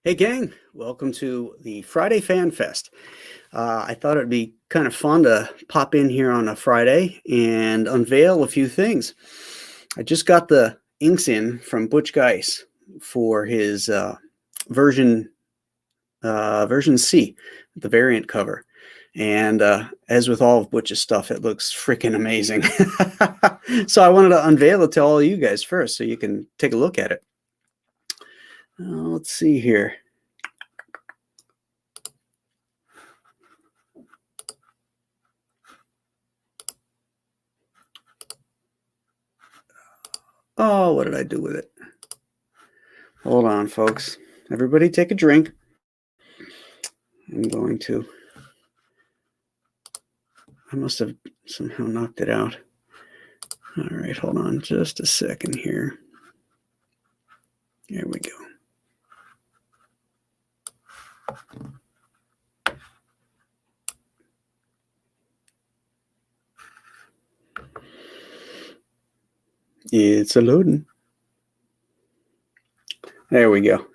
Hey gang, welcome to the Friday Fan Fest. I thought it'd be kind of fun to pop in here on a Friday and unveil a few things. I just got the inks in from Butch Guice for his version C, the variant cover. And as with all of Butch's stuff, it looks freaking amazing. So I wanted to unveil it to all of you guys first so you can take a look at it. Let's see here. Oh, what did I do with it? Hold on, folks. Everybody take a drink. I must have somehow knocked it out. All right, hold on just a second here. There we go. It's a loading. There we go.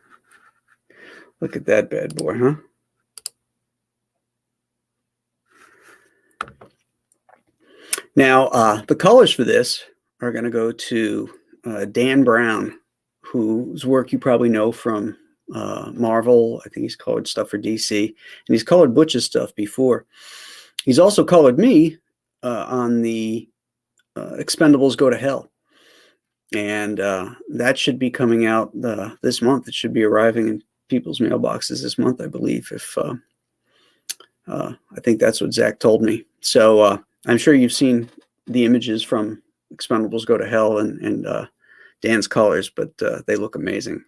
Look at that bad boy, huh? Now, the colors for this are going to go to Dan Brown, whose work you probably know from Marvel. I think he's colored stuff for DC, and he's colored Butch's stuff before. He's also colored me on the Expendables Go to Hell. And that should be coming out this month. It should be arriving in people's mailboxes this month, I believe. If I think that's what Zach told me. So I'm sure you've seen the images from Expendables Go to Hell and Dan's colors, but they look amazing.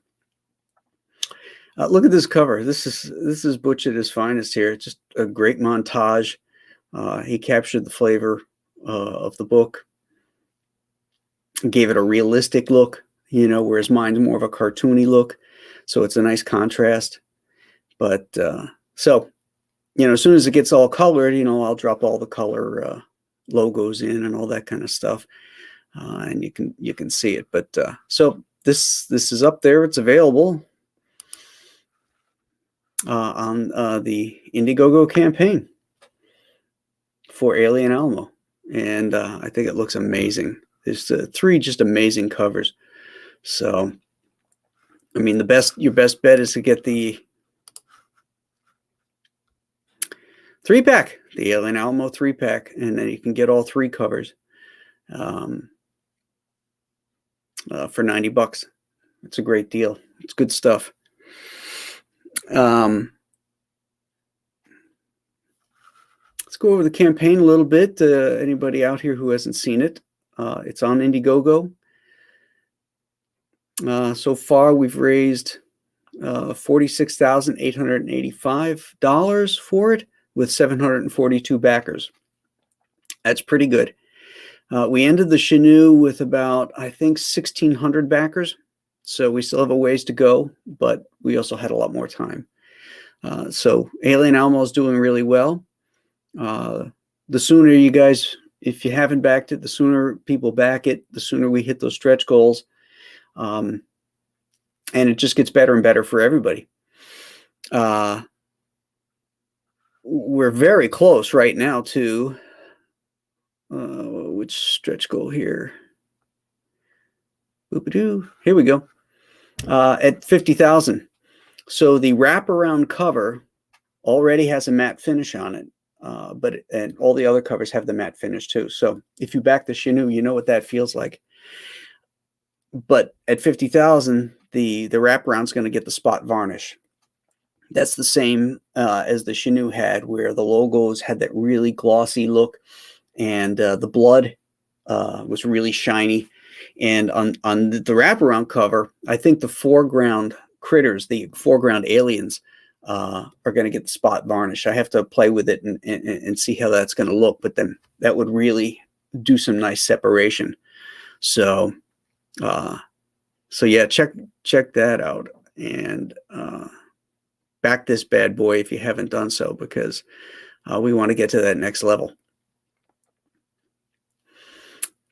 Look at this cover. This is Butch at his finest here. Just a great montage. He captured the flavor of the book. Gave it a realistic look, whereas mine's more of a cartoony look. So it's a nice contrast. But so, as soon as it gets all colored, I'll drop all the color logos in and all that kind of stuff. And you can see it. But so this is up there. It's available on the Indiegogo campaign for Alien Alamo. And I think it looks amazing. There's three just amazing covers. So, I mean, your best bet is to get the 3-pack, the Alien Alamo 3-pack, and then you can get all three covers for $90. It's a great deal. It's good stuff. Let's go over the campaign a little bit. Anybody out here who hasn't seen it? It's on Indiegogo. So far, we've raised $46,885 for it with 742 backers. That's pretty good. We ended the Chenoo with about, I think, 1,600 backers. So we still have a ways to go, but we also had a lot more time. So Alien Alamo is doing really well. The sooner you guys, if you haven't backed it, the sooner people back it, the sooner we hit those stretch goals. And it just gets better and better for everybody. We're very close right now to which stretch goal here? Boop-a-doo. Here we go. At 50,000. So the wraparound cover already has a matte finish on it. And all the other covers have the matte finish too. So if you back the Chenoo, you know what that feels like. But at 50,000, the wraparound's going to get the spot varnish. That's the same as the Chenoo had, where the logos had that really glossy look, and the blood was really shiny. And on the wraparound cover, I think the foreground critters, the foreground aliens, are going to get the spot varnish. I have to play with it and see how that's going to look, but then that would really do some nice separation. So yeah, check that out and back this bad boy if you haven't done so, because we want to get to that next level.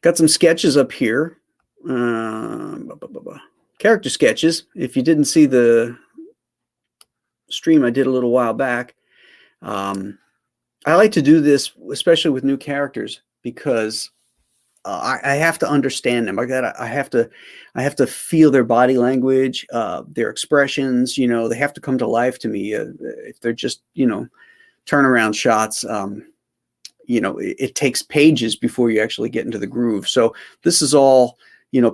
Got some sketches up here. Character sketches. If you didn't see the stream I did a little while back. I like to do this, especially with new characters, because I have to understand them. I have to feel their body language, their expressions. They have to come to life to me. If they're just turnaround shots, it takes pages before you actually get into the groove. So this is all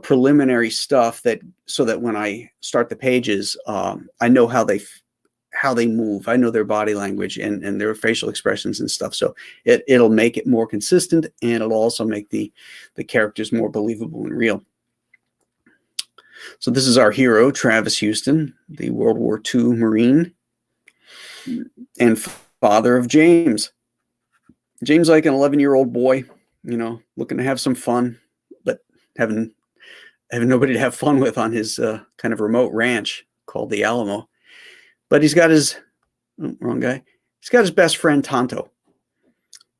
preliminary stuff so that when I start the pages, I know how they move. I know their body language and their facial expressions and stuff. So it'll make it more consistent, and it'll also make the characters more believable and real. So this is our hero, Travis Houston, the World War II Marine and father of James. James, like an 11-year-old boy, looking to have some fun, but having nobody to have fun with on his kind of remote ranch called the Alamo. But he's got wrong guy. He's got his best friend Tonto,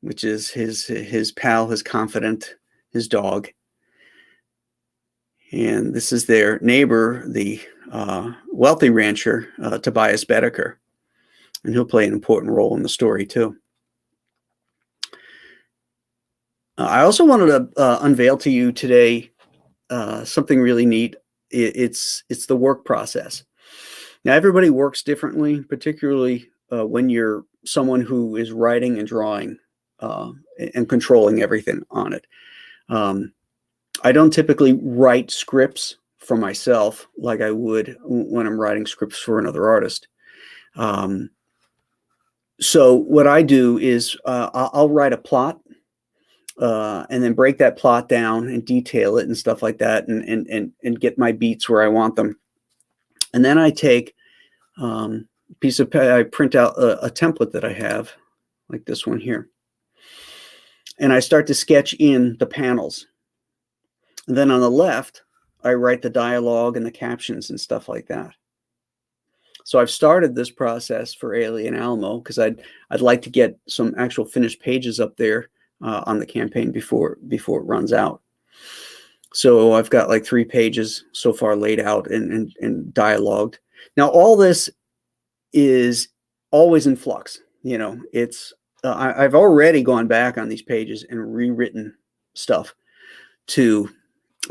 which is his pal, his confidant, his dog. And this is their neighbor, the wealthy rancher, Tobias Bedecker. And he'll play an important role in the story too. I also wanted to unveil to you today something really neat. It's the work process. Now, everybody works differently, particularly when you're someone who is writing and drawing and controlling everything on it. I don't typically write scripts for myself like I would when I'm writing scripts for another artist. So what I do is I'll write a plot and then break that plot down and detail it and stuff like that, and get my beats where I want them. And then I take I print out a template that I have, like this one here, and I start to sketch in the panels. And then on the left, I write the dialogue and the captions and stuff like that. So I've started this process for Alien Alamo because I'd like to get some actual finished pages up there on the campaign before it runs out. So I've got like 3 pages so far laid out and dialogued. Now all this is always in flux. It's I've already gone back on these pages and rewritten stuff to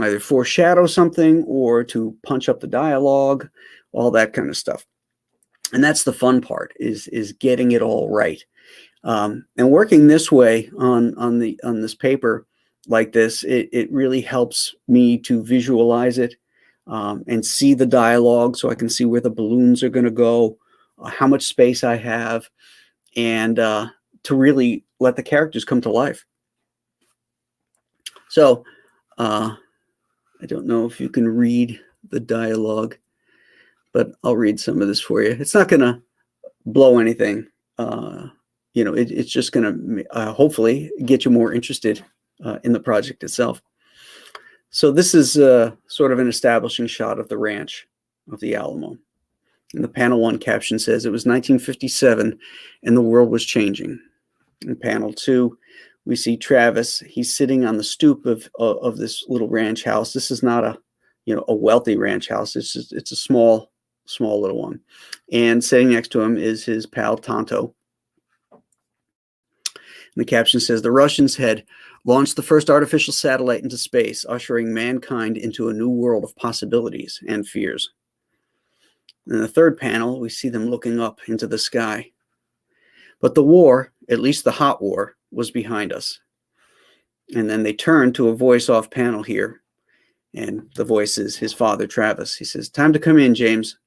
either foreshadow something or to punch up the dialogue, all that kind of stuff. And that's the fun part, is getting it all right. And working this way on this paper like this, it really helps me to visualize it and see the dialogue, so I can see where the balloons are going to go, how much space I have, and to really let the characters come to life. So I don't know if you can read the dialogue, but I'll read some of this for you. It's not going to blow anything. It's just going to hopefully get you more interested in the project itself. So this is sort of an establishing shot of the ranch of the Alamo. And the panel 1 caption says, "It was 1957 and the world was changing." In panel 2, we see Travis. He's sitting on the stoop of this little ranch house. This is not a wealthy ranch house. It's a small little one. And sitting next to him is his pal Tonto. And the caption says, "The Russians had launched the first artificial satellite into space, ushering mankind into a new world of possibilities and fears." In the 3rd panel, we see them looking up into the sky. But the war, at least the hot war, was behind us. And then they turn to a voice off panel here. And the voice is his father, Travis. He says, "Time to come in, James."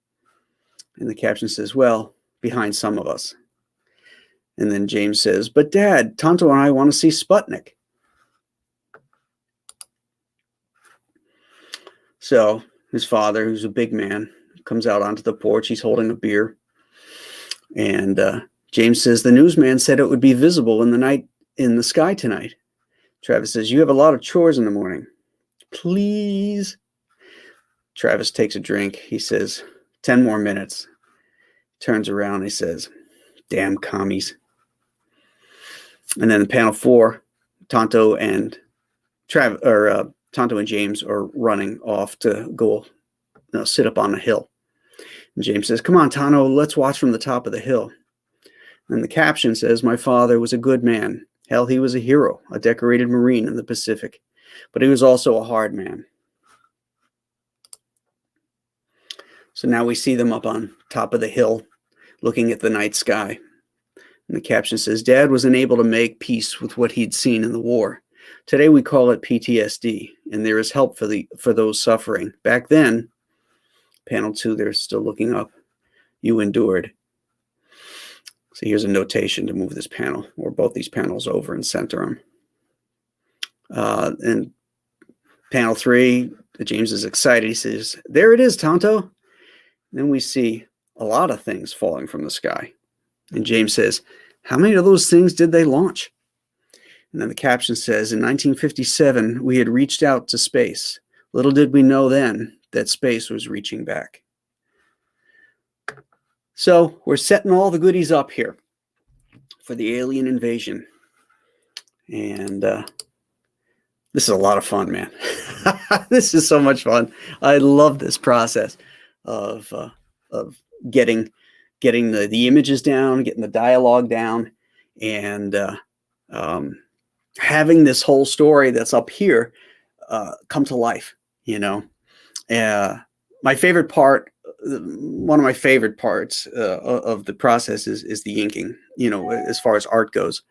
And the caption says, "Well, behind some of us." And then James says, "But Dad, Tonto and I want to see Sputnik." So his father, who's a big man, comes out onto the porch. He's holding a beer. And James says, "The newsman said it would be visible in the sky tonight." Travis says, "You have a lot of chores in the morning. Please." Travis takes a drink. He says, 10 more minutes. Turns around. He says, "Damn commies." And then in panel 4, Tonto and James are running off to go sit up on a hill. And James says, "Come on, Tano, let's watch from the top of the hill." And the caption says, "My father was a good man. Hell, he was a hero, a decorated Marine in the Pacific. But he was also a hard man." So now we see them up on top of the hill looking at the night sky. And the caption says, "Dad was unable to make peace with what he'd seen in the war. Today we call it PTSD, and there is help for those suffering. Back then," panel 2, they're still looking up, "you endured." So here's a notation to move this panel, or both these panels, over and center them. And panel 3, James is excited. He says, "There it is, Tonto." Then we see a lot of things falling from the sky. And James says, "How many of those things did they launch?" And then the caption says, "In 1957, we had reached out to space. Little did we know then that space was reaching back." So we're setting all the goodies up here for the alien invasion. And this is a lot of fun, man. This is so much fun. I love this process of getting the images down, getting the dialogue down, and having this whole story that's up here come to life. My favorite part, one of my favorite parts of the process is the inking, as far as art goes,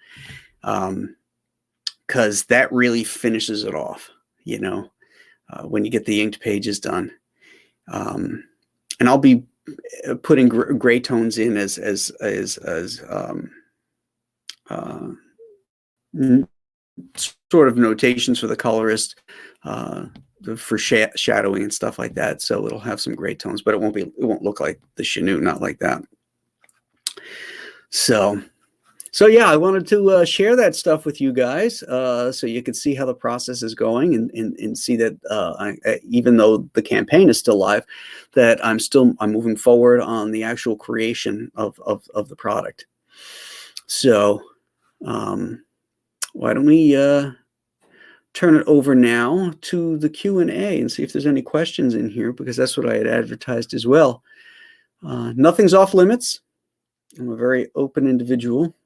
because that really finishes it off, when you get the inked pages done. And I'll be putting gray tones in as sort of notations for the colorist, for shadowing and stuff like that. So it'll have some gray tones, but it won't look like the Chanute, not like that. So yeah, I wanted to share that stuff with you guys, so you could see how the process is going, and see that even though the campaign is still live, that I'm moving forward on the actual creation of the product. So why don't we turn it over now to the Q&A and see if there's any questions in here, because that's what I had advertised as well. Nothing's off limits. I'm a very open individual,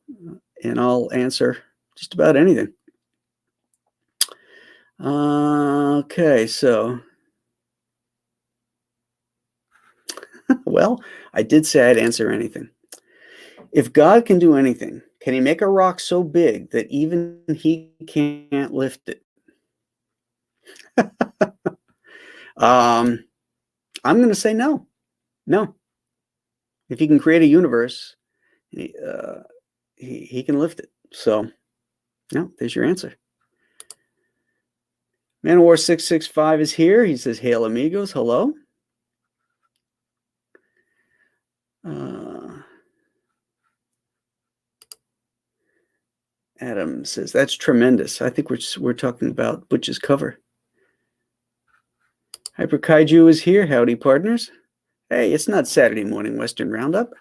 and I'll answer just about anything. Okay, so well, I did say I'd answer anything. If God can do anything, can he make a rock so big that even he can't lift it? I'm going to say no. No. If he can create a universe, he can lift it. So, no, there's your answer. Manowar 665 is here. He says, "Hail amigos, hello." Adam says, "That's tremendous." I think we're talking about Butch's cover. Hyper Kaiju is here. Howdy, partners. Hey, it's not Saturday morning Western Roundup.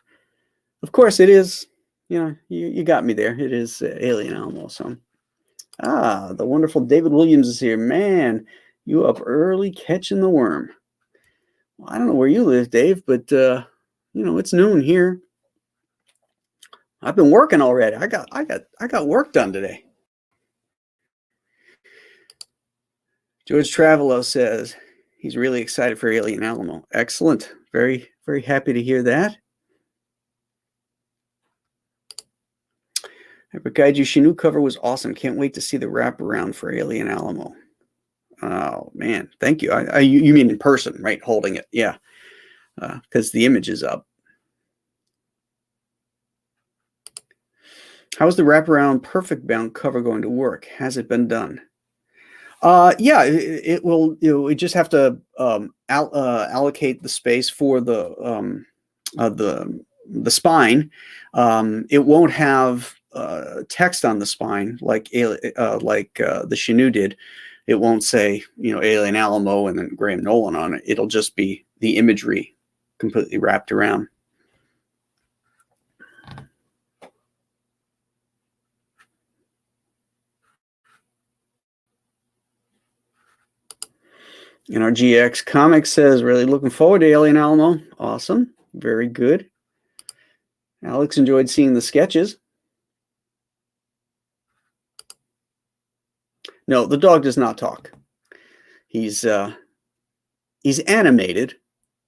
Of course it is. You got me there. It is Alien Alamo. So, the wonderful David Williams is here. Man, you up early catching the worm. Well, I don't know where you live, Dave, but it's noon here. I've been working already. I got work done today. George Travelo says he's really excited for Alien Alamo. Excellent. Very, very happy to hear that. Hyperkaiju Shinu cover was awesome. Can't wait to see the wraparound for Alien Alamo. Oh, man. Thank you. You mean in person, right? Holding it. Yeah. Because the image is up. How is the wraparound perfect bound cover going to work? Has it been done? Yeah, it will. We just have to allocate the space for the spine. It won't have text on the spine like the Shinu did. It won't say Alien Alamo and then Graham Nolan on it. It'll just be the imagery completely wrapped around. And our GX Comics says, really looking forward to Alien Alamo. Awesome. Very good. Alex enjoyed seeing the sketches. No, the dog does not talk. He's animated,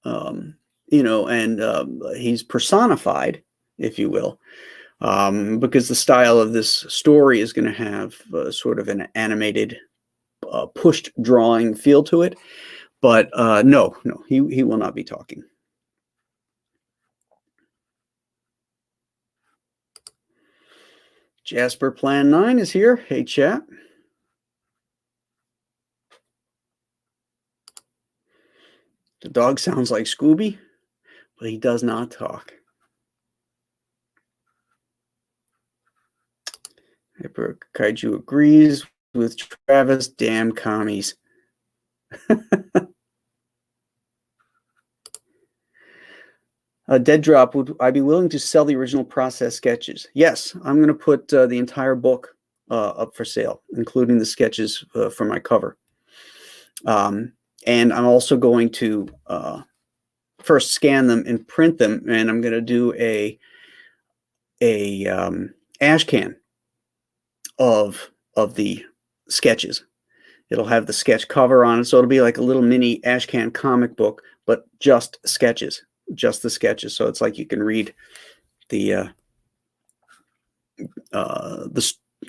you know, and he's personified, if you will, because the style of this story is going to have sort of an animated, pushed drawing feel to it. But no, he will not be talking. Jasper Plan 9 is here. Hey, chat. The dog sounds like Scooby, but he does not talk. Hyper Kaiju agrees with Travis. Damn commies. Dead Drop, would I be willing to sell the original process sketches? Yes, I'm going to put the entire book up for sale, including the sketches for my cover. And I'm also going to first scan them and print them, and I'm going to do a ash can of the sketches. It'll have the sketch cover on it, so it'll be like a little mini ash can comic book, but just sketches, just the sketches. So it's like you can read the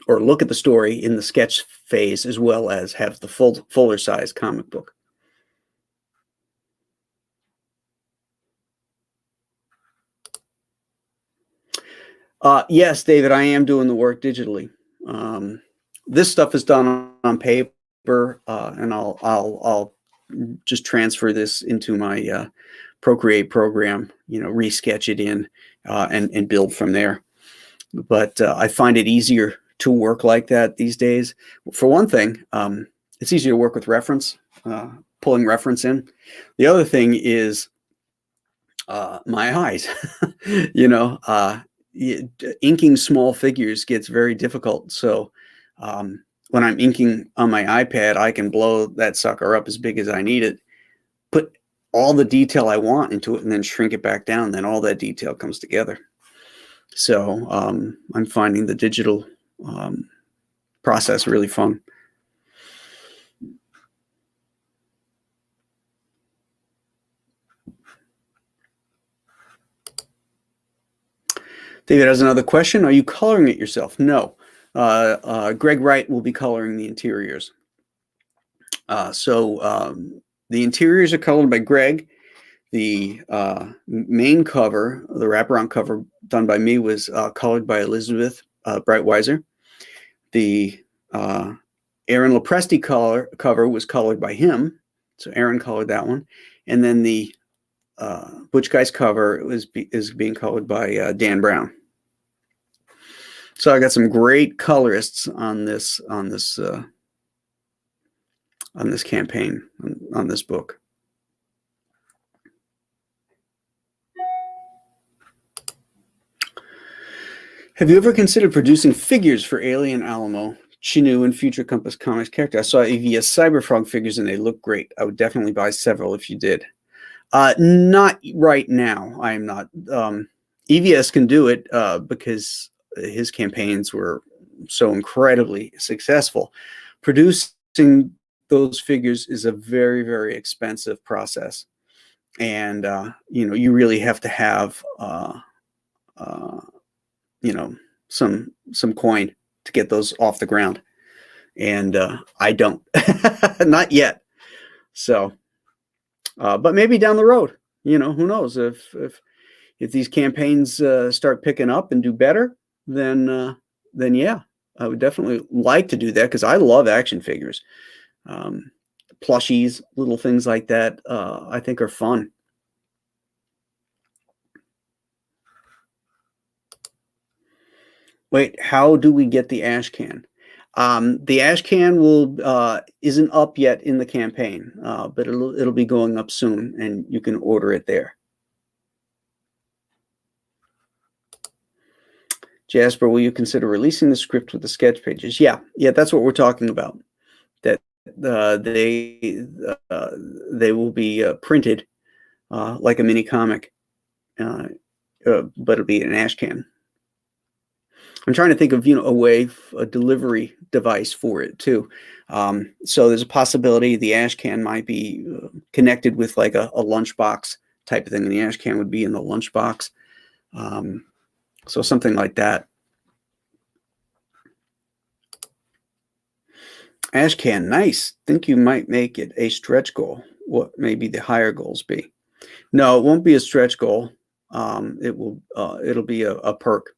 or look at the story in the sketch phase, as well as have the fuller size comic book. Yes, David, I am doing the work digitally. This stuff is done on paper, and I'll just transfer this into my Procreate program, you know, resketch it in and build from there. But I find it easier to work like that these days. For one thing, it's easier to work with reference, pulling reference in. The other thing is my eyes. You know, inking small figures gets very difficult. So when I'm inking on my iPad, I can blow that sucker up as big as I need it, put all the detail I want into it, and then shrink it back down. Then all that detail comes together. So I'm finding the digital process really fun. David has another question. Are you coloring it yourself? No. Greg Wright will be coloring the interiors. So the interiors are colored by Greg. The main cover, the wraparound cover done by me, was colored by Elizabeth Breitweiser. The Aaron Lopresti cover was colored by him. So Aaron colored that one. And then the Butch Guice cover is being colored by Dan Brown. So I got some great colorists on this campaign, on this book. Have you ever considered producing figures for Alien Alamo, Chinu, and Future Compass Comics character? I saw EVS Cyberfrog figures and they look great. I would definitely buy several if you did. Not right now. I am not. EVS can do it because his campaigns were so incredibly successful. Producing those figures is a very, very expensive process. And, you know, you really have to have, you know, some coin to get those off the ground. And I don't, not yet. So, but maybe down the road, you know, who knows, if these campaigns start picking up and do better, then yeah, I would definitely like to do that, because I love action figures. Plushies, little things like that, I think are fun. Wait, how do we get the ash can? The ash can isn't up yet in the campaign, but it'll be going up soon, and you can order it there. Jasper, will you consider releasing the script with the sketch pages? Yeah, that's what we're talking about. That they will be printed like a mini comic. but it'll be an ash can. I'm trying to think of, a delivery device for it too. So there's a possibility the ash can might be connected with like a lunchbox type of thing, and the ash can would be in the lunchbox. So something like that. Ash can, nice. Think you might make it a stretch goal. What maybe the higher goals be? No, it won't be a stretch goal. It'll be a perk.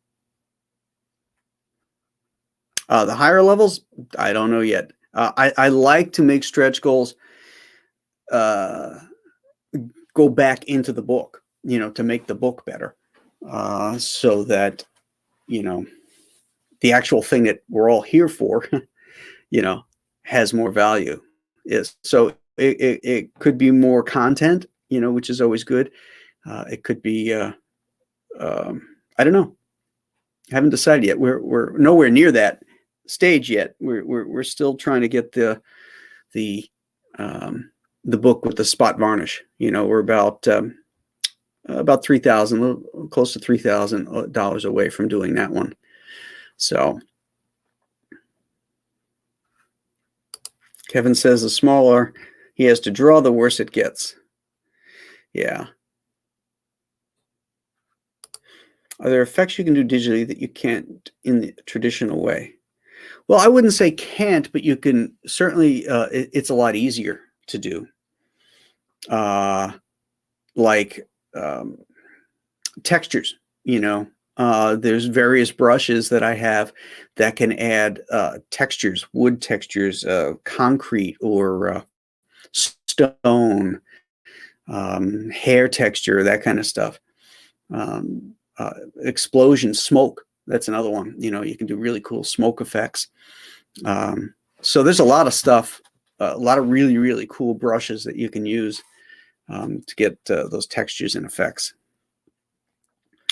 The higher levels, I don't know yet. I like to make stretch goals go back into the book, to make the book better, so that, the actual thing that we're all here for, has more value. So it could be more content, which is always good. It could be, I don't know. I haven't decided yet. We're nowhere near that stage yet. We're still trying to get the book with the spot varnish. We're about 3,000, close to $3,000 away from doing that one. So Kevin says the smaller he has to draw, the worse it gets. Yeah. Are there effects you can do digitally that you can't in the traditional way? Well, I wouldn't say can't, but you can certainly, it's a lot easier to do. Like textures, there's various brushes that I have that can add textures, wood textures, concrete or stone, hair texture, that kind of stuff. Explosion, smoke, that's another one. You can do really cool smoke effects. So there's a lot of stuff, a lot of really, really cool brushes that you can use to get those textures and effects.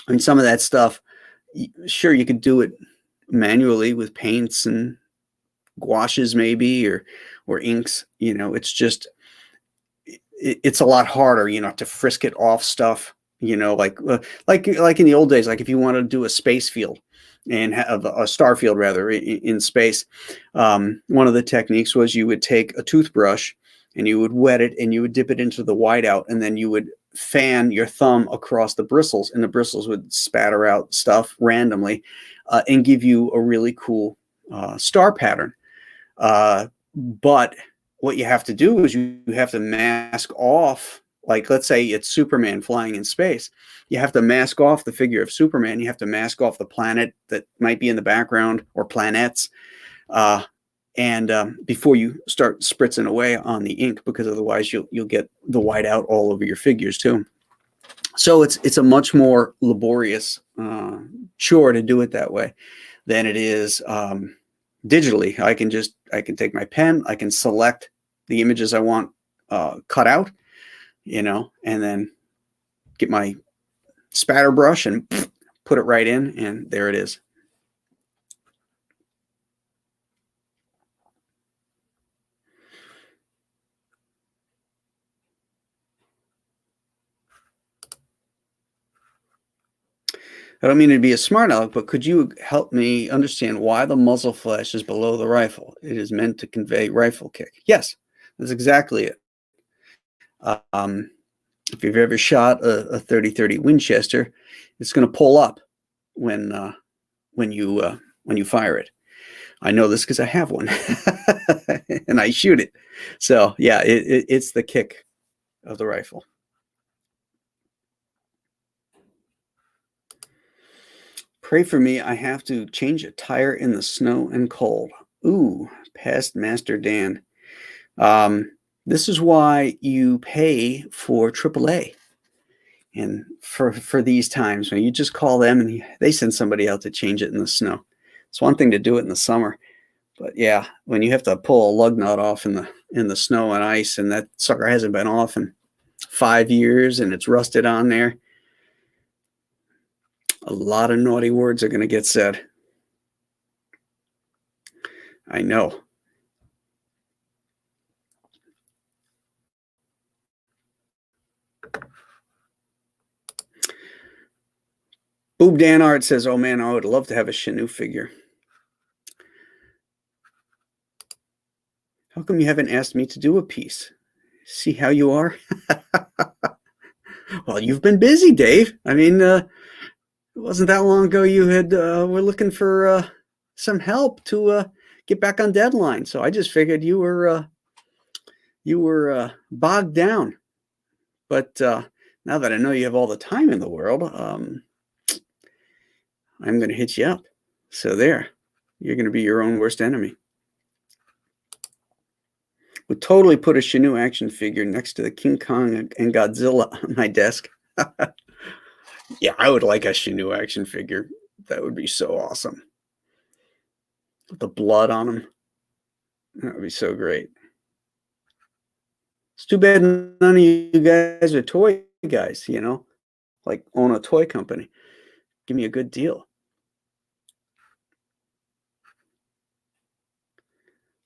I mean, some of that stuff, sure, you could do it manually with paints and gouaches maybe, or inks. It's just, it's a lot harder, to frisk it off stuff. Like in the old days, like if you want to do a space field and have a star field rather in space, one of the techniques was you would take a toothbrush and you would wet it and you would dip it into the whiteout, and then you would fan your thumb across the bristles, and the bristles would spatter out stuff randomly and give you a really cool star pattern. But what you have to do is you have to mask off, like let's say it's Superman flying in space. You have to mask off the figure of Superman. You have to mask off the planet that might be in the background, or planets, and before you start spritzing away on the ink, because otherwise you'll get the whiteout all over your figures too. So it's a much more laborious chore to do it that way than it is digitally. I can take my pen, I can select the images I want cut out, and then get my spatter brush and put it right in, and there it is. I don't mean to be a smart aleck, but could you help me understand why the muzzle flash is below the rifle? It is meant to convey rifle kick. Yes, that's exactly it. If you've ever shot a 30-30 Winchester, it's going to pull up when you fire it. I know this because I have one and I shoot it. So yeah, it's the kick of the rifle. Pray for me. I have to change a tire in the snow and cold. Ooh, past Master Dan. This is why you pay for AAA. And for these times, when you just call them and they send somebody out to change it in the snow. It's one thing to do it in the summer, but yeah, when you have to pull a lug nut off in the snow and ice, and that sucker hasn't been off in 5 years and it's rusted on there, a lot of naughty words are going to get said. I know. Boob Dan Art says, "Oh man, I would love to have a Shanu figure. How come you haven't asked me to do a piece? See how you are?" Well, you've been busy, Dave. I mean, it wasn't that long ago you had were looking for some help to get back on deadline. So I just figured you were bogged down. But now that I know you have all the time in the world, I'm going to hit you up. So there, you're going to be your own worst enemy. Would totally put a Shanu action figure next to the King Kong and Godzilla on my desk. Yeah, I would like a Shanu action figure. That would be so awesome. With the blood on them. That would be so great. It's too bad none of you guys are toy guys, you know, like own a toy company. Give me a good deal.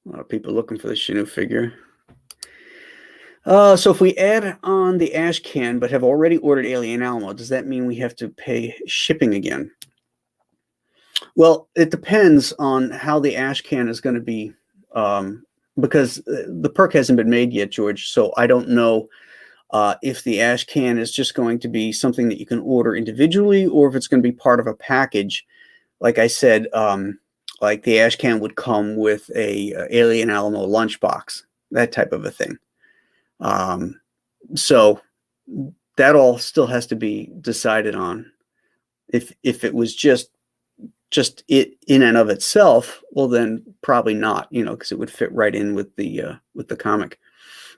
A lot of people looking for the Shanu figure. So if we add on the ash can but have already ordered Alien Alamo, does that mean we have to pay shipping again? Well, it depends on how the ash can is going to be, because the perk hasn't been made yet, George. So I don't know if the ash can is just going to be something that you can order individually, or if it's going to be part of a package. Like I said, like the ash can would come with a Alien Alamo lunchbox, that type of a thing. So that all still has to be decided on. If it was just it in and of itself, well then probably not, you know, because it would fit right in with the comic.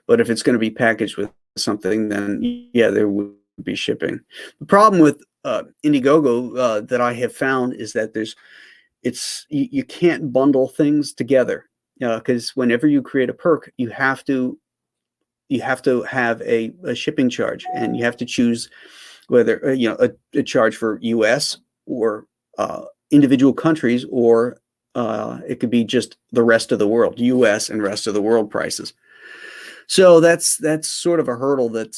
But if it's going to be packaged with something, then yeah, there would be shipping. The problem with Indiegogo that I have found is that you can't bundle things together, because whenever you create a perk, you have to have a shipping charge, and you have to choose whether you know a charge for US or individual countries, or it could be just the rest of the world, US and rest of the world prices. So that's sort of a hurdle that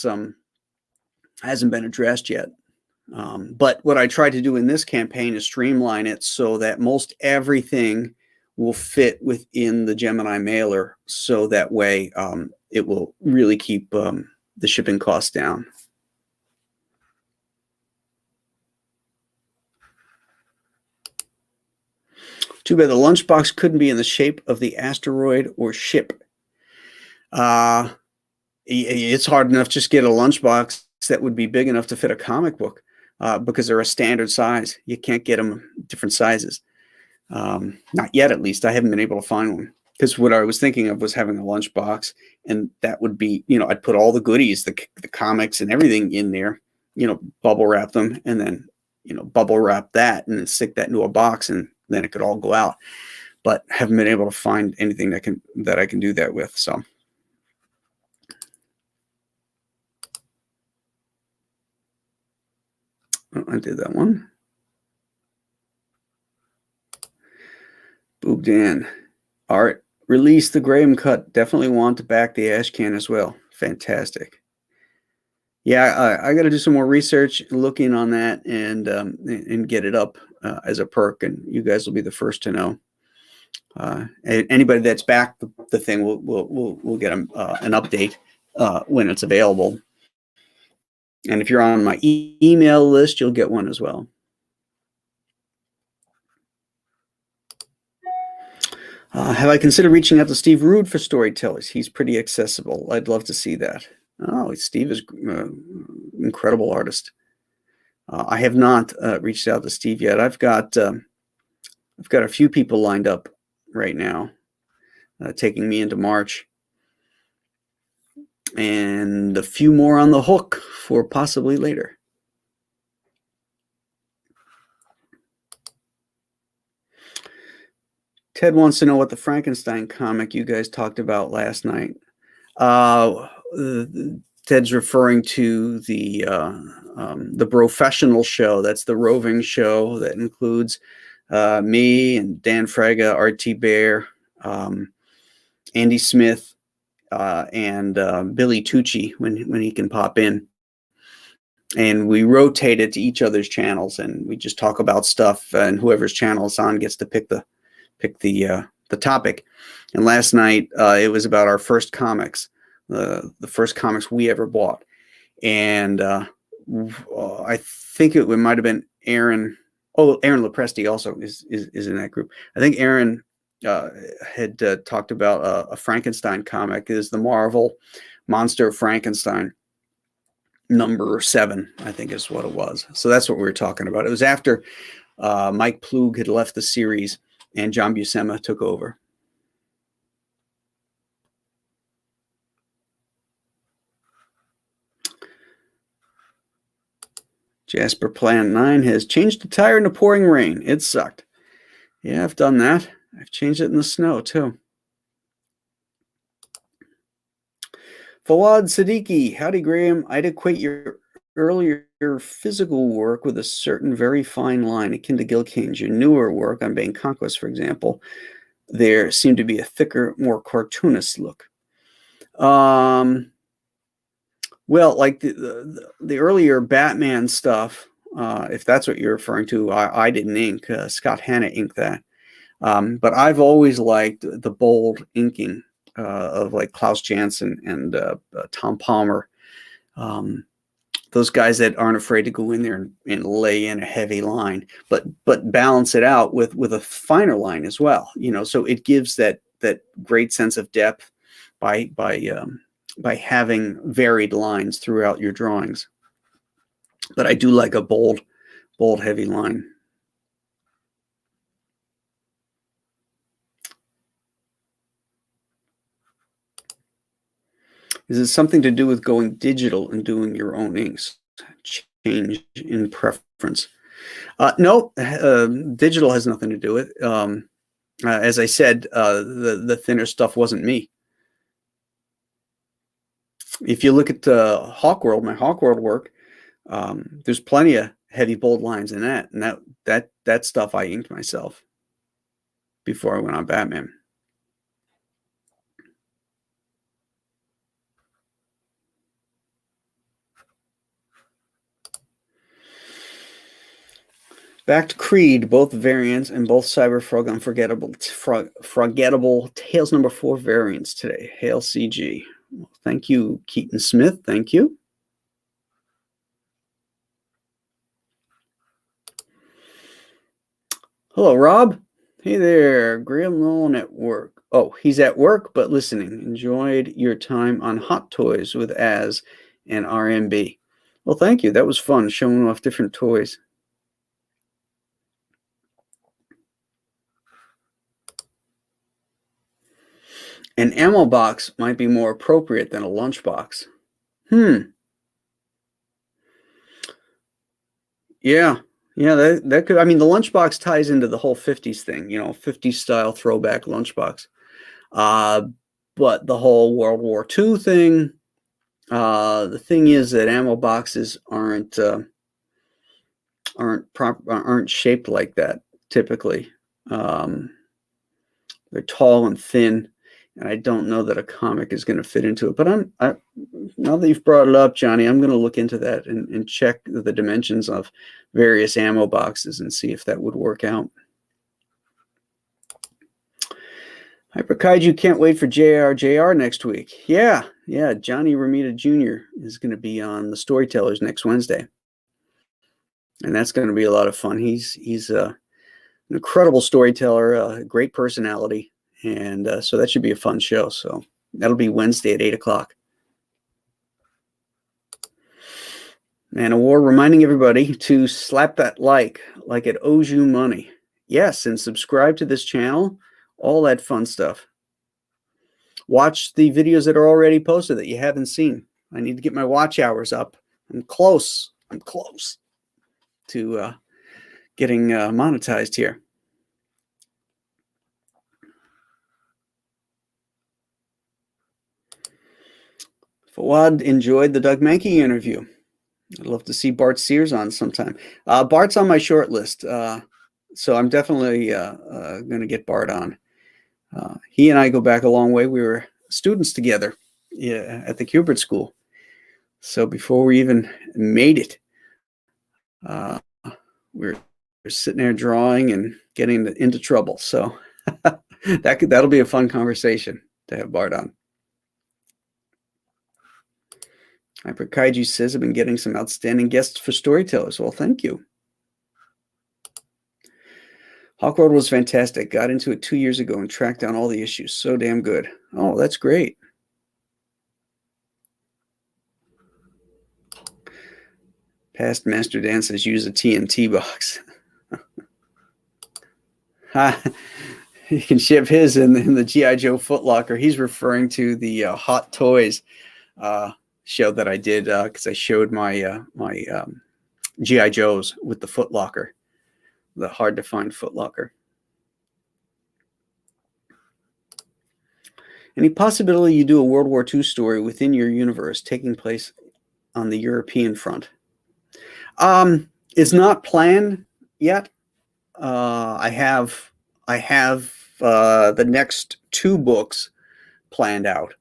hasn't been addressed yet. But what I tried to do in this campaign is streamline it so that most everything will fit within the Gemini mailer, so that way it will really keep the shipping costs down. Too bad the lunchbox couldn't be in the shape of the asteroid or ship. It's hard enough just get a lunchbox that would be big enough to fit a comic book, because they're a standard size. You can't get them different sizes. Not yet, at least. I haven't been able to find one, because what I was thinking of was having a lunchbox, and that would be, you know, I'd put all the goodies, the comics and everything in there, you know, bubble wrap them, and then, you know, bubble wrap that and then stick that into a box, and then it could all go out. But haven't been able to find anything that I can do that with. So I did that one. Boob Dan Art, release the Graham cut. Definitely want to back the ash can as well. Fantastic. Yeah, I got to do some more research, looking on that, and get it up as a perk, and you guys will be the first to know. Anybody that's backed the thing will get an update when it's available. And if you're on my email list, you'll get one as well. Have I considered reaching out to Steve Rude for storytellers? He's pretty accessible. I'd love to see that. Oh, Steve is incredible artist. I have not reached out to Steve yet. I've got a few people lined up right now, taking me into March, and a few more on the hook for possibly later. Ted wants to know what the Frankenstein comic you guys talked about last night. Ted's referring to the professional show. That's the roving show that includes me and Dan Fraga, RT Bear, Andy Smith, and Billy Tucci when he can pop in. and we rotate it to each other's channels, and we just talk about stuff, and whoever's channel it's on gets to pick the topic. And last night it was about our first comics, the first comics we ever bought, and I think it might have been Aaron. Oh, Aaron Lopresti also is in that group. I think Aaron had talked about a Frankenstein comic. Is the Marvel Monster of Frankenstein number 7, I think is what it was. So that's what we were talking about. It was after Mike Plug had left the series and John Buscema took over. Jasper Plan 9 has changed the tire in the pouring rain. It sucked. Yeah, I've done that. I've changed it in the snow too. Fawad Siddiqui, howdy Graham. I'd equate your earlier physical work with a certain very fine line akin to Gil Kane's. Your newer work on Bane Conquest, for example, there seemed to be a thicker, more cartoonist look. Well, like the earlier Batman stuff, if that's what you're referring to, I didn't ink. Scott Hanna inked that. But I've always liked the bold inking of like Klaus Janson and Tom Palmer. Those guys that aren't afraid to go in there and lay in a heavy line, but balance it out with a finer line as well. So it gives that great sense of depth by having varied lines throughout your drawings. But I do like a bold, heavy line. Is it something to do with going digital and doing your own inks? Change in preference? No, digital has nothing to do with it. As I said, the thinner stuff wasn't me. If you look at Hawkworld, my Hawkworld work, there's plenty of heavy bold lines in that, and that stuff I inked myself before I went on Batman. Back to Creed, both variants and both Cyberfrog Unforgettable Tales number 4 variants today. Hail CG. Well, thank you, Keaton Smith. Thank you. Hello, Rob. Hey there, Graham Nolan at work. Oh, he's at work, but listening. Enjoyed your time on Hot Toys with Az and RMB. Well, thank you. That was fun, showing off different toys. An ammo box might be more appropriate than a lunchbox. Yeah, that could. I mean, the lunchbox ties into the whole 50s thing, 50s style throwback lunchbox. But the whole World War II thing, the thing is that ammo boxes aren't shaped like that typically. They're tall and thin, and I don't know that a comic is going to fit into it. But now that you've brought it up, Johnny, I'm going to look into that and check the dimensions of various ammo boxes and see if that would work out. Hyper Kaiju can't wait for JR next week. Yeah, Johnny Romita Jr. is going to be on The Storytellers next Wednesday. And that's going to be a lot of fun. He's an incredible storyteller, a great personality. And so that should be a fun show. So that'll be Wednesday at 8 o'clock. And a war reminding everybody to slap that like it owes you money. Yes, and subscribe to this channel. All that fun stuff. Watch the videos that are already posted that you haven't seen. I need to get my watch hours up. I'm close to getting monetized here. Fawad enjoyed the Doug Mankey interview. I'd love to see Bart Sears on sometime. Bart's on my short list, so I'm definitely going to get Bart on. He and I go back a long way. We were students together at the Kubert School. So before we even made it uh, we're sitting there drawing and getting into trouble. So that'll be a fun conversation to have Bart on. Hyper Kaiju says, I've been getting some outstanding guests for storytellers. Well, thank you. Hawkworld was fantastic. Got into it 2 years ago and tracked down all the issues. So damn good. Oh, that's great. Past Master Dan says, use a TNT box. He can ship his in the G.I. Joe Footlocker. He's referring to the Hot Toys show that I did because I showed my G.I. Joes with the Footlocker, the hard-to-find Footlocker. Any possibility you do a World War II story within your universe taking place on the European front? It's not planned yet. I have the next 2 books planned out,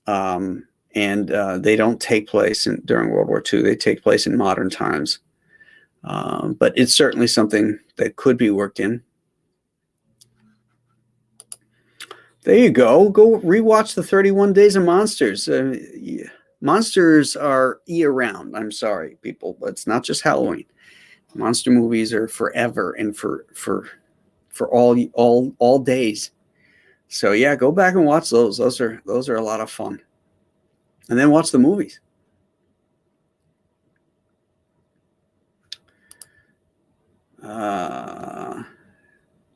and they don't take place during World War II. They take place in modern times, but it's certainly something that could be worked in. There you go. Go rewatch the 31 Days of Monsters. Monsters are year-round. I'm sorry, people, but it's not just Halloween. Monster movies are forever and for all days. So yeah, go back and watch those. Those are a lot of fun. And then watch the movies.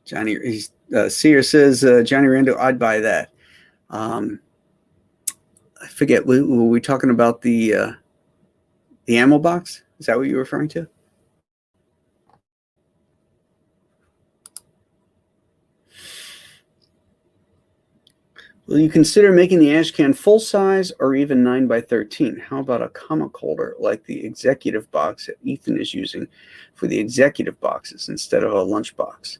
Johnny Sear says, Johnny Rando, I'd buy that. I forget, were we talking about the ammo box? Is that what you were referring to? Will you consider making the ash can full size or even 9x13? How about a comic holder like the executive box that Ethan is using for the executive boxes instead of a lunch box?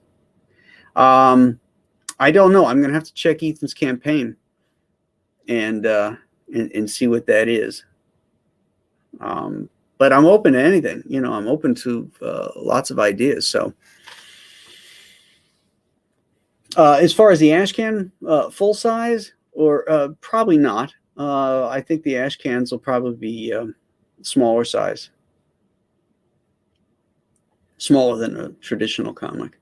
I don't know. I'm going to have to check Ethan's campaign and see what that is. But I'm open to anything. You know, I'm open to lots of ideas. So as far as the ash can, full size or probably not. I think the ash cans will probably be smaller size, smaller than a traditional comic.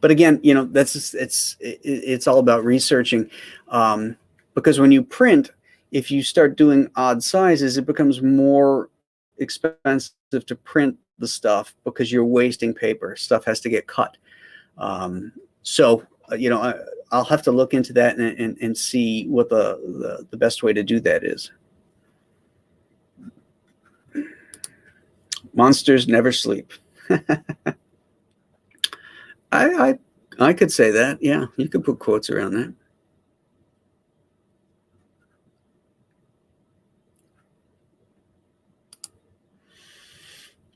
But again, you know, that's just, it's all about researching, because when you print, if you start doing odd sizes, it becomes more expensive to print the stuff because you're wasting paper. Stuff has to get cut. So you know, I'll have to look into that and see what the best way to do that is. Monsters never sleep. I could say that. Yeah, you could put quotes around that.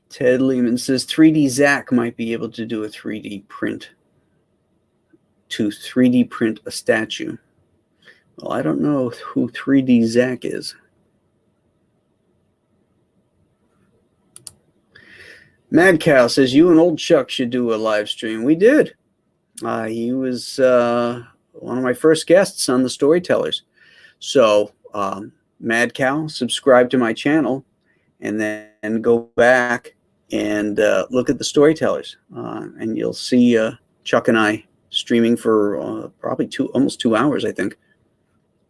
Ted Lehman says 3D Zach might be able to do a 3D print to 3D print a statue. Well, I don't know who 3D Zach is. Mad Cow says you and old Chuck should do a live stream. We did. He was one of my first guests on the Storytellers. So Mad Cow, subscribe to my channel, and then go back and look at the Storytellers, and you'll see Chuck and I streaming for probably almost 2 hours, I think.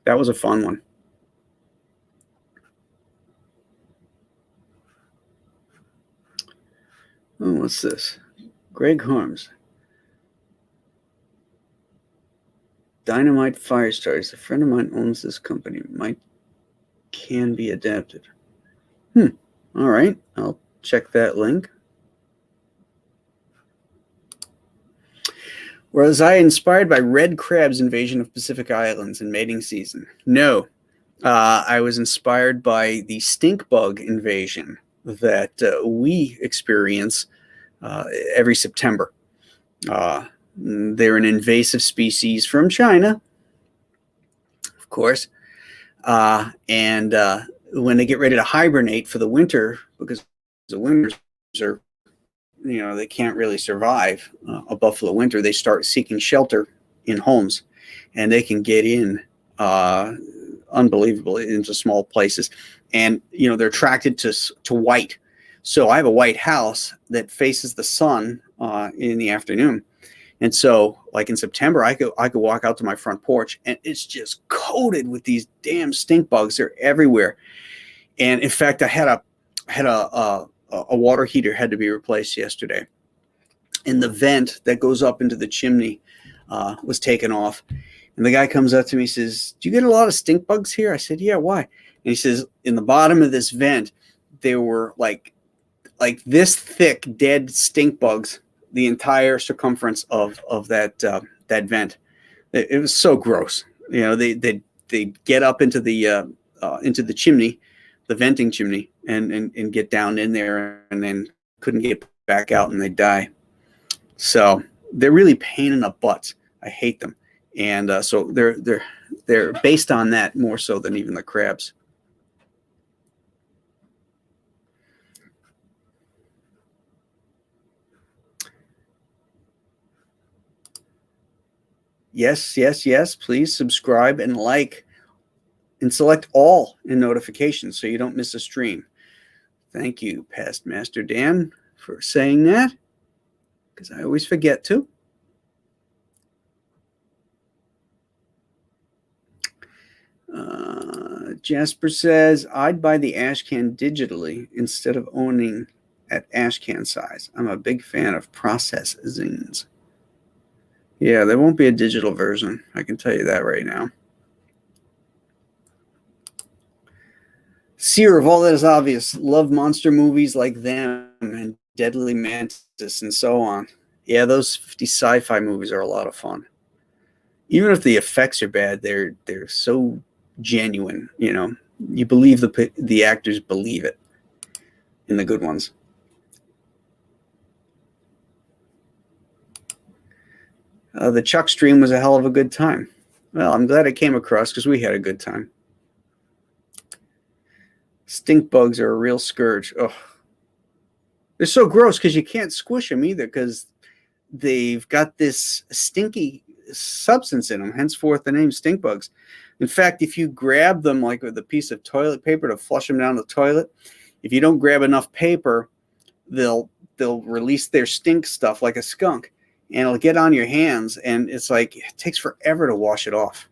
That was a fun one. Oh, what's this? Greg Harms. Dynamite Firestars. A friend of mine owns this company. Can be adapted. All right. I'll check that link. Was I inspired by Red Crab's invasion of Pacific Islands in mating season? No. I was inspired by the stink bug invasion that we experience every September. They're an invasive species from China, of course, and when they get ready to hibernate for the winter, because the winters are, they can't really survive a buffalo winter, they start seeking shelter in homes, and they can get in unbelievably into small places. And, they're attracted to white. So I have a white house that faces the sun in the afternoon. And so, like in September, I could walk out to my front porch, and it's just coated with these damn stink bugs. They're everywhere. And in fact, I had a water heater had to be replaced yesterday, and the vent that goes up into the chimney was taken off. And the guy comes up to me and says, "Do you get a lot of stink bugs here?" I said, "Yeah, why?" And he says, "In the bottom of this vent, there were like this thick dead stink bugs, the entire circumference of that vent. It was so gross. They get up into the chimney, the venting chimney, and get down in there, and then couldn't get back out, and they die. So they're really pain in the butts. I hate them, and so they're based on that more so than even the crabs." Yes, yes, yes. Please subscribe and like, and select all in notifications so you don't miss a stream. Thank you, Past Master Dan, for saying that, because I always forget to. Jasper says, "I'd buy the ashcan digitally instead of owning at ashcan size. I'm a big fan of process zines." Yeah, there won't be a digital version. I can tell you that right now. Seer of All That Is Obvious. Love monster movies like them and Deadly Mantis and so on. Yeah, those 50 sci-fi movies are a lot of fun. Even if the effects are bad, they're so genuine. You believe the actors believe it in the good ones. The Chuck stream was a hell of a good time. Well, I'm glad I came across, because we had a good time. Stink bugs are a real scourge. Oh, they're so gross because you can't squish them either, because they've got this stinky substance in them, henceforth the name stink bugs. In fact, if you grab them like with a piece of toilet paper to flush them down the toilet, if you don't grab enough paper, they'll release their stink stuff like a skunk, and it'll get on your hands, and it's like it takes forever to wash it off.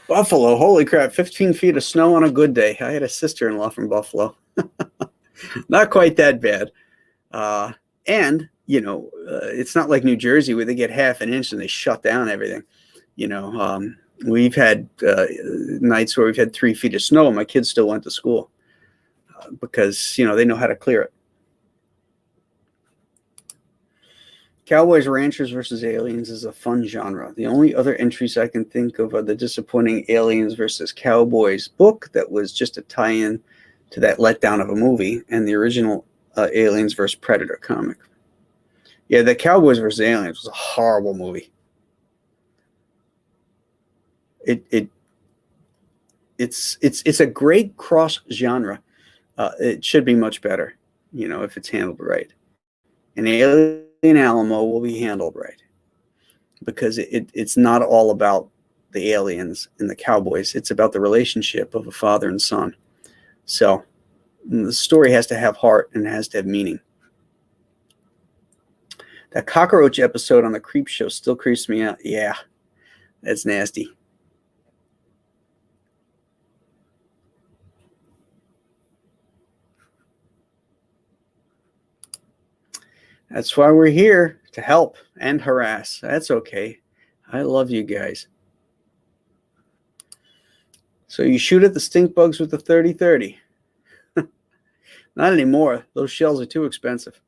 Buffalo, holy crap, 15 feet of snow on a good day. I had a sister-in-law from Buffalo. Not quite that bad. And, it's not like New Jersey where they get half an inch and they shut down everything. We've had nights where we've had 3 feet of snow, and my kids still went to school because, they know how to clear it. Cowboys, Ranchers versus Aliens is a fun genre. The only other entries I can think of are the disappointing Aliens versus Cowboys book that was just a tie-in to that letdown of a movie, and the original Aliens versus Predator comic. Yeah, the Cowboys versus Aliens was a horrible movie. It's a great cross genre. It should be much better, if it's handled right. And Alien Alamo will be handled right, because it's not all about the aliens and the cowboys. It's about the relationship of a father and son. So the story has to have heart and it has to have meaning. That cockroach episode on the Creep Show still creeps me out. Yeah, that's nasty. That's why we're here, to help and harass. That's okay. I love you guys. So you shoot at the stink bugs with the 30-30. Not anymore. Those shells are too expensive.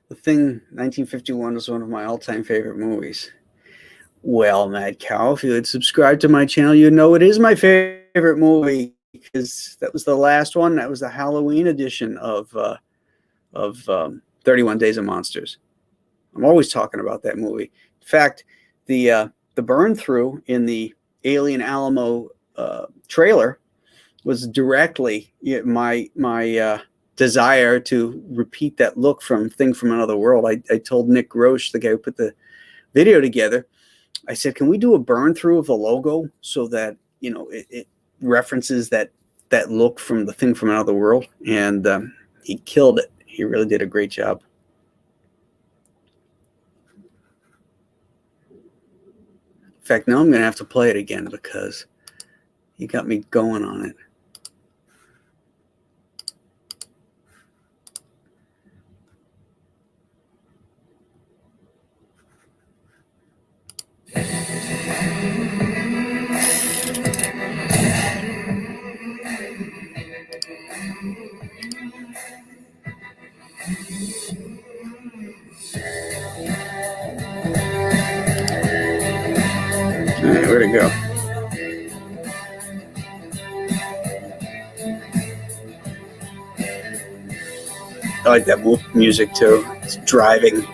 The Thing, 1951, was one of my all-time favorite movies. Well, Mad Cow, if you had subscribed to my channel, you'd know it is my favorite movie because that was the last one. That was the Halloween edition of 31 Days of Monsters. I'm always talking about that movie. In fact, the burn through in the Alien Alamo trailer was directly my desire to repeat that look from Thing from Another World. I told Nick Roche, the guy who put the video together, I said, can we do a burn through of the logo so that, you know, it references that look from the Thing from Another World? And he killed it. He really did a great job. In fact, now I'm going to have to play it again because he got me going on it. All right, where'd it go? I like that music too. It's driving.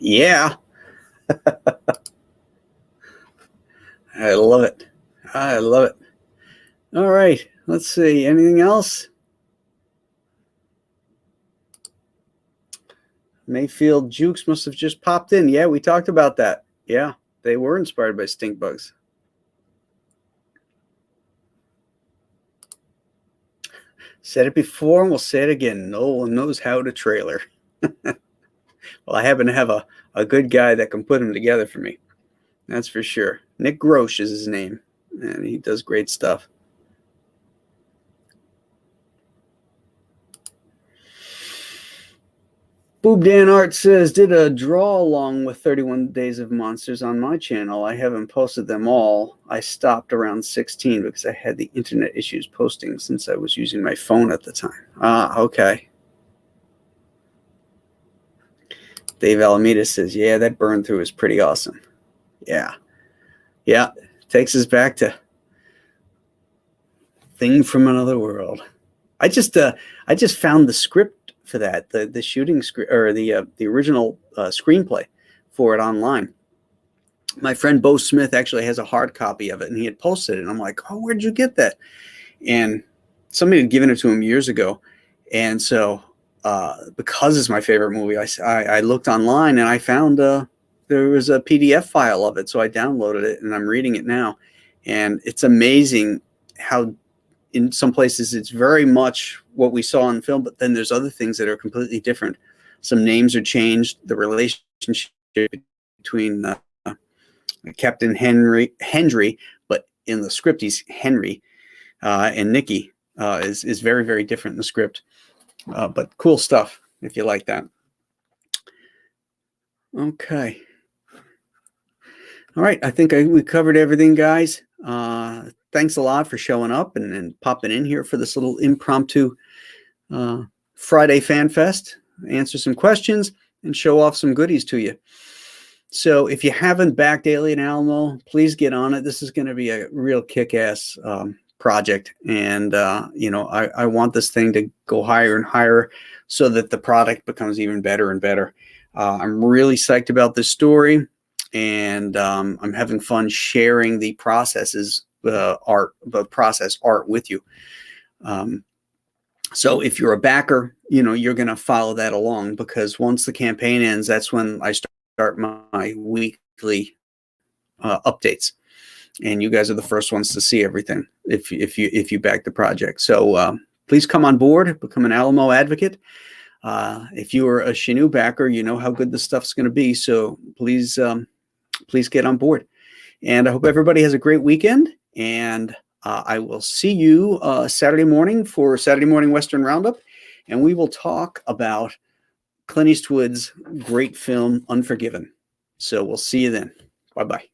Yeah. I love it. I love it. All right. Let's see. Anything else? Mayfield Jukes must have just popped in. Yeah, we talked about that. Yeah, they were inspired by stink bugs. Said it before and we'll say it again. No one knows how to trailer. Well, I happen to have a good guy that can put them together for me. That's for sure. Nick Roche is his name, and he does great stuff. Boob Dan Art says, did a draw along with 31 Days of Monsters on my channel. I haven't posted them all. I stopped around 16 because I had the internet issues posting since I was using my phone at the time. Ah, okay. Dave Alameda says, yeah, that burn through is pretty awesome. Yeah. Yeah. Takes us back to Thing from Another World. I just found the script for that, the shooting script, or the original screenplay for it online. My friend Bo Smith actually has a hard copy of it, and he had posted it. And I'm like, oh, where'd you get that? And somebody had given it to him years ago. And so because it's my favorite movie, I looked online and I found there was a PDF file of it. So I downloaded it and I'm reading it now. And it's amazing how in some places it's very much what we saw in film, but then there's other things that are completely different. Some names are changed. The relationship between Captain Hendry, but in the script he's Henry, and Nikki is very, very different in the script. But cool stuff if you like that. Okay. All right. I think we covered everything, guys. Thanks a lot for showing up and popping in here for this little impromptu Friday Fan Fest. Answer some questions and show off some goodies to you. So if you haven't backed Alien Alamo, please get on it. This is going to be a real kick-ass project. And, you know, I want this thing to go higher and higher so that the product becomes even better and better. I'm really psyched about this story. And I'm having fun sharing the process art with you. So if you're a backer, you're going to follow that along, because once the campaign ends, that's when I start my weekly updates, and you guys are the first ones to see everything if you back the project. So please come on board, become an Alamo advocate. If you are a Chenoo backer, you know how good this stuff's going to be. So please get on board. And I hope everybody has a great weekend. And I will see you Saturday morning for Saturday Morning Western Roundup. And we will talk about Clint Eastwood's great film, Unforgiven. So we'll see you then. Bye-bye.